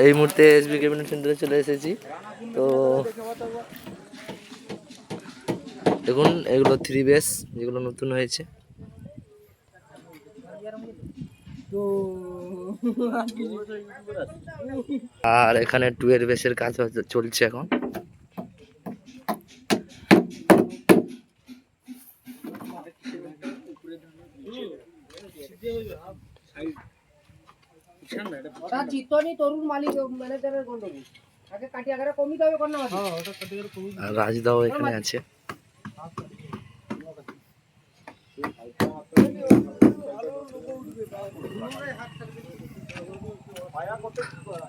এই মুহূর্তে SB cabinet সেন্টারে চলে এসেছি। তো দেখুন এগুলো 3 বেস যেগুলো নতুন হয়েছে। আর এখানে 2 এর বেসের কাজ চলছে এখন। রাজদাও এখানে আছে।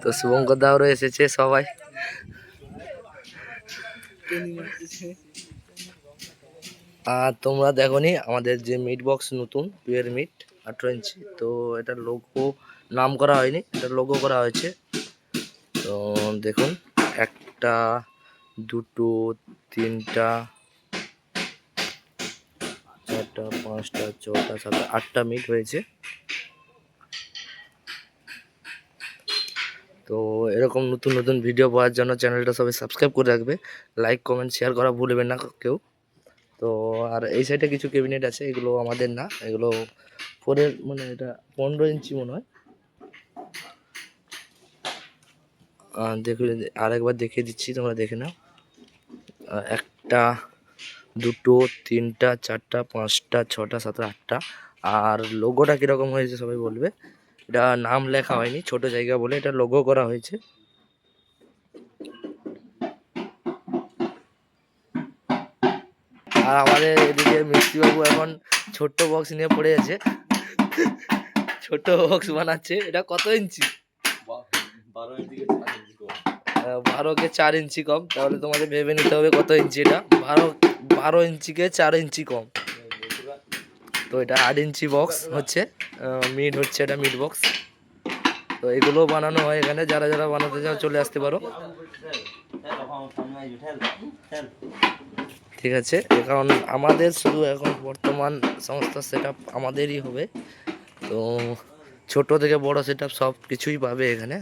তো শুভঙ্কর দাও এসেছে সবাই। আর তোমরা দেখোনি আমাদের যে মিট বক্স নতুন পিওর মিট 18 ইঞ্চি, তো এটা লোগো নাম করা হয়নি, এটা লোগো করা হয়েছে। তো দেখুন 1টা 2টো 3টা 4টা 5টা 6টা 7টা 8টা মিট হয়েছে। তো এরকম নতুন নতুন ভিডিও পাওয়ার জন্য চ্যানেলটা সবাই সাবস্ক্রাইব করে রাখবে, লাইক কমেন্ট শেয়ার করা ভুলবেন না কেউ। তো আর এই সাইডে কিছু ক্যাবিনেট আছে, এগুলো আমাদের না, এগুলো 4-এর মানে এটা 15 ইঞ্চি মনে হয়। দেখুন আরেকবার দেখিয়ে দিচ্ছি, তোমরা দেখে নাও। 1টা 2টো 3টা 4টা 5টা 6টা 7টা 8টা। আর লোগোটা কীরকম হয়েছে সবাই বলবে। এটা নাম লেখা হয়নি, ছোট জায়গা বলে এটা লোগো করা হয়েছে। আর আমাদের এদিকে মিস্ত্রিবাবু এখন ছোট্ট বক্স নিয়ে পড়ে আছে, ছোট্ট বক্স বানাচ্ছে। এটা কত ইঞ্চি? 12কে 4 ইঞ্চি কম। তাহলে তোমাদের ভেবে নিতে হবে কত ইঞ্চি এটা। 12 ইঞ্চিকে 4 ইঞ্চি কম। তো এটা 8 ইঞ্চি বক্স হচ্ছে, মিড হচ্ছে, এটা মিড বক্স। তো এগুলো বানানো হয় এখানে, যারা যারা বানাতে চাও চলে আসতে পারো। ঠিক আছে, কারণ আমাদের শুধু এখন বর্তমান সমস্ত সেট আপ আমাদেরই হবে। তো ছোট থেকে বড় সেট আপ সব কিছুই পাবে এখানে।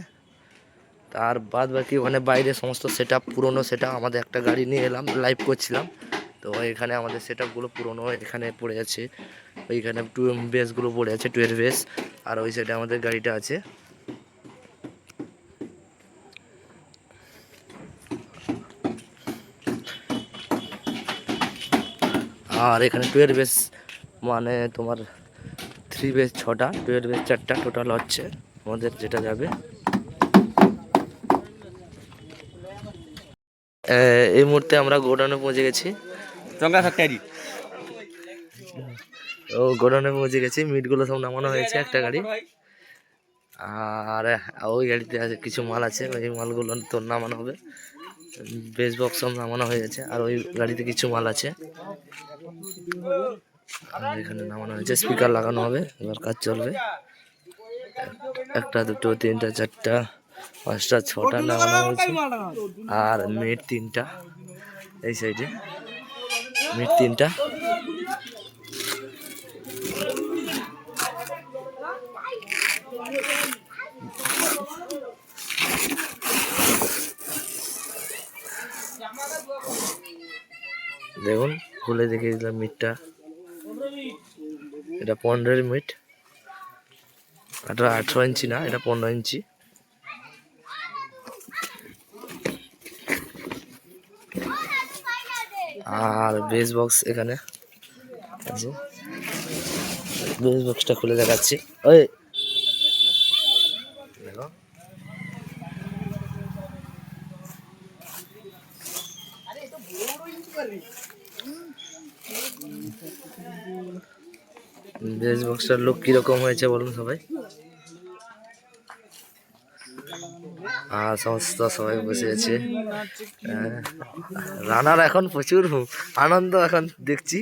তার বাদ বাকি ওখানে বাইরে সমস্ত সেট আপ পুরোনো সেট আপ, আমাদের একটা গাড়ি নিয়ে এলাম, লাইভ করছিলাম। তো এখানে আমাদের সেট আপগুলো পুরোনো এখানে পড়ে আছে। ওইখানে 2 বেসগুলো পড়ে আছে, 12 বেস। আর ওই সাইডে আমাদের গাড়িটা আছে। আর এখানে 12 বেস মানে তোমার 3 বেস 6টা, 12 বেস 4টা, টোটাল হচ্ছে আমাদের যেটা যাবে। এই মুহূর্তে আমরা গোডাউনে পৌঁছে গেছি। ও গোডাউনে পৌঁছে গেছি, মিটগুলো সব নামানো হয়েছে একটা গাড়ি। আর ওই গাড়িতে কিছু মাল আছে, ওই মালগুলো তো নামানো হবে। বেস বক্স সব নামানো হয়ে গেছে। আর ওই গাড়িতে কিছু মাল আছে, এখানে নামানো হয়েছে। স্পিকার লাগানো হবে, এবার কাজ চলবে। 1টা 2টো 3টা 4টা 5টা 6টা নামানো হয়েছে। আর মিট 3টা, এই সাইডে মিট 3টা। দেখুন খুলে দেখিয়ে দিলাম মিটটা, এটা 15 মিট। 18 ইঞ্চি না, এটা 15 ইঞ্চি। আর বেস বক্স এখানে আছে, বেস বক্সটা খুলে দেখাচ্ছি। ওই দেখো, বেস বক্সটার লুক কিরকম হয়েছে বলুন সবাই। আর সমস্ত সবাই বসে আছে। রানার এখন প্রচুর আনন্দ এখন দেখছি।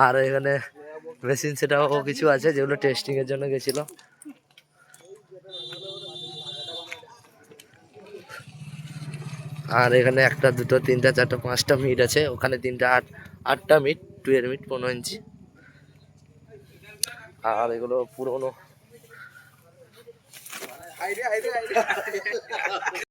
আর এখানে মেশিন সেটাও কিছু আছে যেগুলো টেস্টিং এর জন্য গেছিল। আর এখানে 1টা 2টো 3টা 4টা 5টা মিট আছে, ওখানে 3টা 8টা মিট, 2 এর মিট 15 ইঞ্চি। আর এগুলো পুরোনো আইডিয়া